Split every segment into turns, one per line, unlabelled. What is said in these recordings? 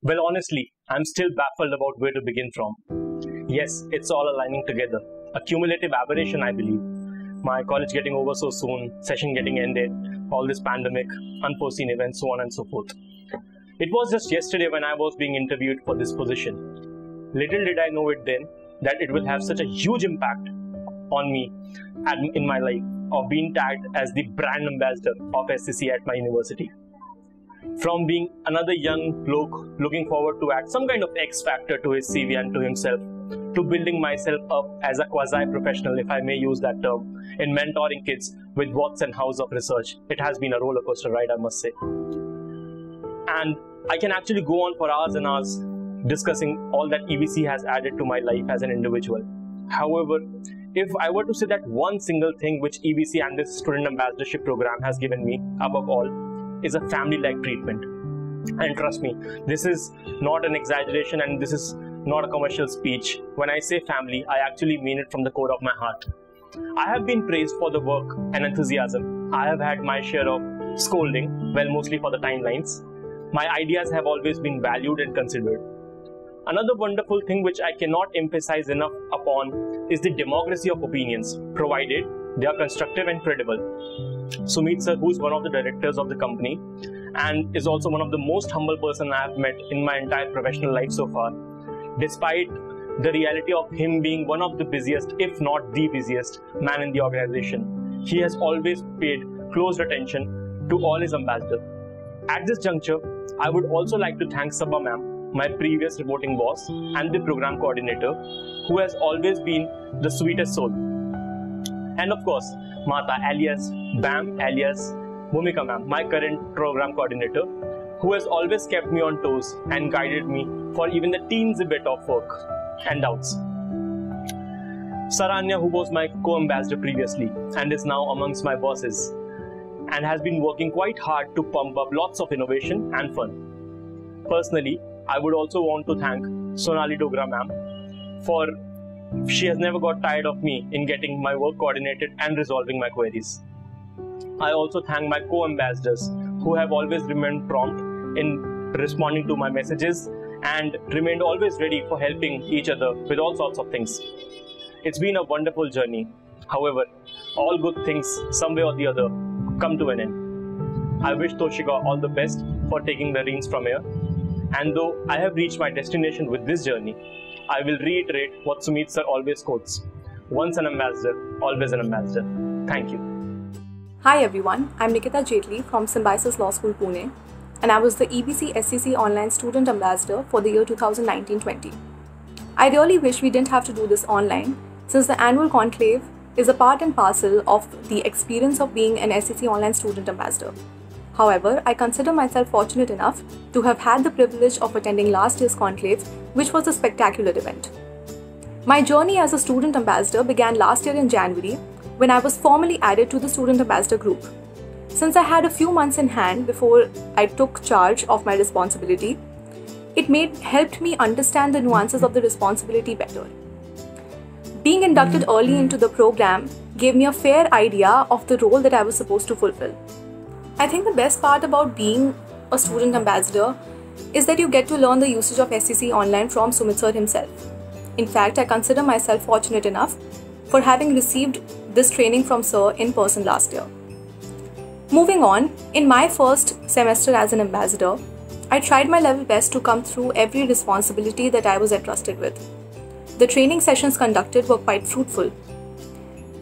Well, honestly, I'm still baffled about where to begin from. Yes, it's all aligning together. A cumulative aberration, I believe. My college getting over so soon, session getting ended, all this pandemic, unforeseen events, so on and so forth. It was just yesterday when I was being interviewed for this position. Little did I know it then that it will have such a huge impact on me and in my life of being tagged as the brand ambassador of SCC at my university. From being another young bloke looking forward to add some kind of X factor to his CV and to himself, to building myself up as a quasi-professional, if I may use that term, in mentoring kids with what's and hows of research. It has been a roller coaster ride, I must say. And I can actually go on for hours and hours discussing all that EBC has added to my life as an individual. However, if I were to say that one single thing which EBC and this student ambassadorship program has given me above all is a family-like treatment. And trust me, this is not an exaggeration and this is not a commercial speech. When I say family, I actually mean it from the core of my heart. I have been praised for the work and enthusiasm. I have had my share of scolding, well, mostly for the timelines. My ideas have always been valued and considered. Another wonderful thing which I cannot emphasize enough upon is the democracy of opinions, provided they are constructive and credible. Sumit sir, who is one of the directors of the company and is also one of the most humble person I have met in my entire professional life so far, despite the reality of him being one of the busiest, if not the busiest man in the organization, he has always paid close attention to all his ambassadors. At this juncture, I would also like to thank Sabha ma'am, my previous reporting boss and the program coordinator, who has always been the sweetest soul. And of course, Mata alias Bam alias Bhumika ma'am, my current program coordinator, who has always kept me on toes and guided me for even the teensy bit of work and doubts. Saranya, who was my co-ambassador previously and is now amongst my bosses and has been working quite hard to pump up lots of innovation and fun. Personally, I would also want to thank Sonali Dogra ma'am for she has never got tired of me in getting my work coordinated and resolving my queries. I also thank my co-ambassadors who have always remained prompt in responding to my messages and remained always ready for helping each other with all sorts of things. It's been a wonderful journey. However, all good things, some way or the other, come to an end. I wish Toshika all the best for taking the reins from here. And though I have reached my destination with this journey, I will reiterate what Sumit sir always quotes. Once an ambassador, always an ambassador. Thank you.
Hi everyone, I'm Nikita Jetli from Symbiosis Law School, Pune, and I was the EBC SCC Online Student Ambassador for the year 2019-20. I really wish we didn't have to do this online, since the annual conclave is a part and parcel of the experience of being an SCC Online Student Ambassador. However, I consider myself fortunate enough to have had the privilege of attending last year's conclave, which was a spectacular event. My journey as a student ambassador began last year in January, when I was formally added to the student ambassador group. Since I had a few months in hand before I took charge of my responsibility, it helped me understand the nuances of the responsibility better. Being inducted early into the program gave me a fair idea of the role that I was supposed to fulfill. I think the best part about being a student ambassador is that you get to learn the usage of SCC Online from Sumit sir himself. In fact, I consider myself fortunate enough for having received this training from sir in person last year. Moving on, in my first semester as an ambassador, I tried my level best to come through every responsibility that I was entrusted with. The training sessions conducted were quite fruitful.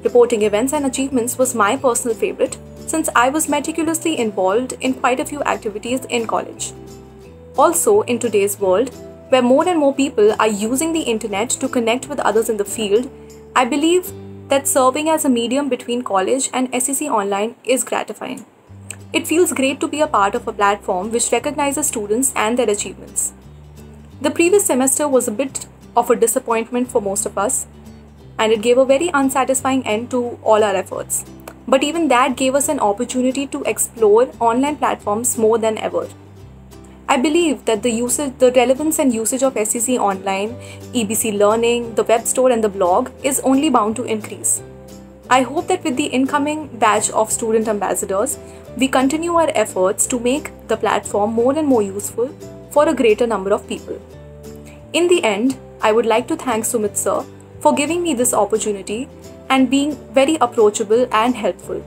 Reporting events and achievements was my personal favorite, since I was meticulously involved in quite a few activities in college. Also, in today's world, where more and more people are using the internet to connect with others in the field, I believe that serving as a medium between college and SCC Online is gratifying. It feels great to be a part of a platform which recognizes students and their achievements. The previous semester was a bit of a disappointment for most of us, and it gave a very unsatisfying end to all our efforts. But even that gave us an opportunity to explore online platforms more than ever. I believe that the relevance and usage of SCC Online, EBC Learning, the web store and the blog is only bound to increase. I hope that with the incoming batch of student ambassadors, we continue our efforts to make the platform more and more useful for a greater number of people. In the end, I would like to thank Sumit sir for giving me this opportunity and being very approachable and helpful.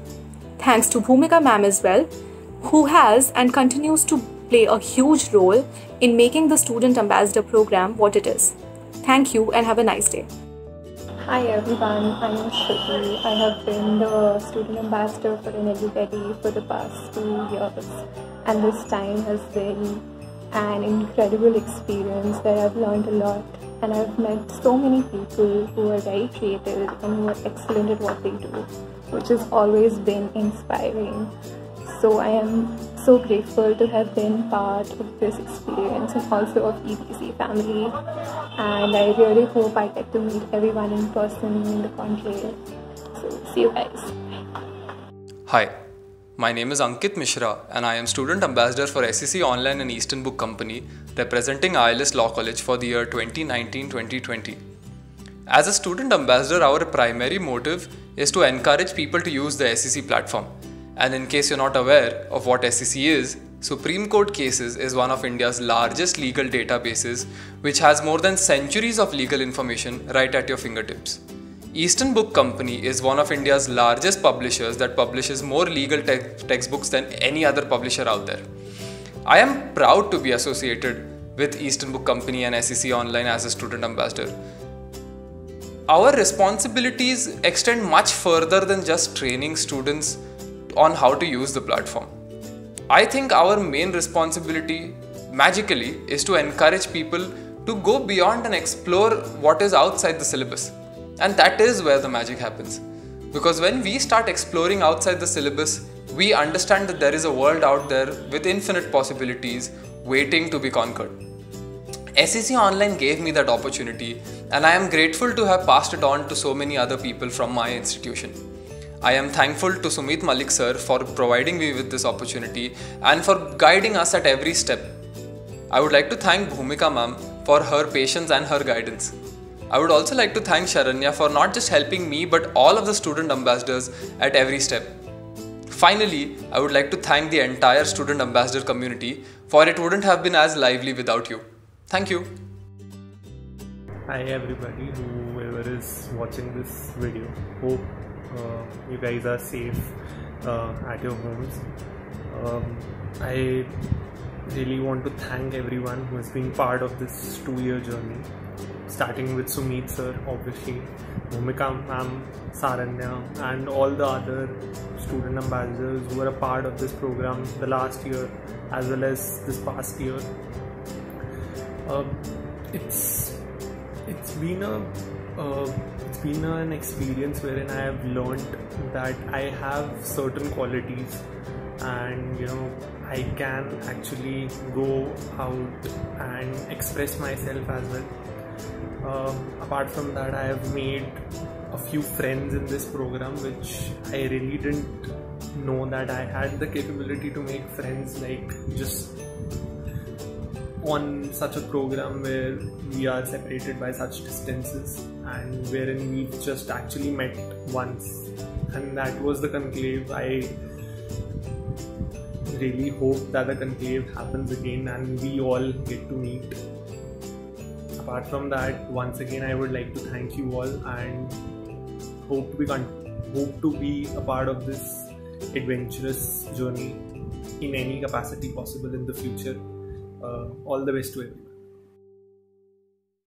Thanks to Bhumika ma'am as well, who has and continues to play a huge role in making the Student Ambassador program what it is. Thank you and have a nice day.
Hi everyone, I am Shruti. I have been the Student Ambassador for NLU Delhi for the past 2 years, and this time has been an incredible experience where I've learned a lot, and I've met so many people who are very creative and who are excellent at what they do, which has always been inspiring. So I am so grateful to have been part of this experience and also of EBC family, and I really hope I get to meet everyone in person in the conclave. So see you guys.
Hi, my name is Ankit Mishra and I am Student Ambassador for SEC Online and Eastern Book Company, representing ILS Law College for the year 2019-2020. As a Student Ambassador, our primary motive is to encourage people to use the SEC platform. And in case you're not aware of what SEC is, Supreme Court Cases is one of India's largest legal databases, which has more than centuries of legal information right at your fingertips. Eastern Book Company is one of India's largest publishers that publishes more legal textbooks than any other publisher out there. I am proud to be associated with Eastern Book Company and SEC Online as a Student Ambassador. Our responsibilities extend much further than just training students on how to use the platform. I think our main responsibility, magically, is to encourage people to go beyond and explore what is outside the syllabus. And that is where the magic happens. Because when we start exploring outside the syllabus, we understand that there is a world out there with infinite possibilities waiting to be conquered. SEC Online gave me that opportunity, and I am grateful to have passed it on to so many other people from my institution. I am thankful to Sumit Malik sir for providing me with this opportunity and for guiding us at every step. I would like to thank Bhumika ma'am for her patience and her guidance. I would also like to thank Sharanya for not just helping me but all of the student ambassadors at every step. Finally, I would like to thank the entire student ambassador community, for it wouldn't have been as lively without you. Thank you.
Hi everybody, whoever is watching this video. Hope you guys are safe at your homes. I really want to thank everyone who has been part of this 2-year journey, starting with Sumit sir, obviously, Bhumika ma'am, Saranya, and all the other student ambassadors who were a part of this program the last year as well as this past year. It's been an experience wherein I have learned that I have certain qualities, and I can actually go out and express myself as well. Apart from that, I have made a few friends in this program, which I really didn't know that I had the capability to make friends, like just on such a program where we are separated by such distances and wherein we've just actually met once, and that was the conclave. I really hope that the conclave happens again and we all get to meet. Apart from that, once again I would like to thank you all and hope to be a part of this adventurous journey in any capacity possible in the future. All the best to everyone.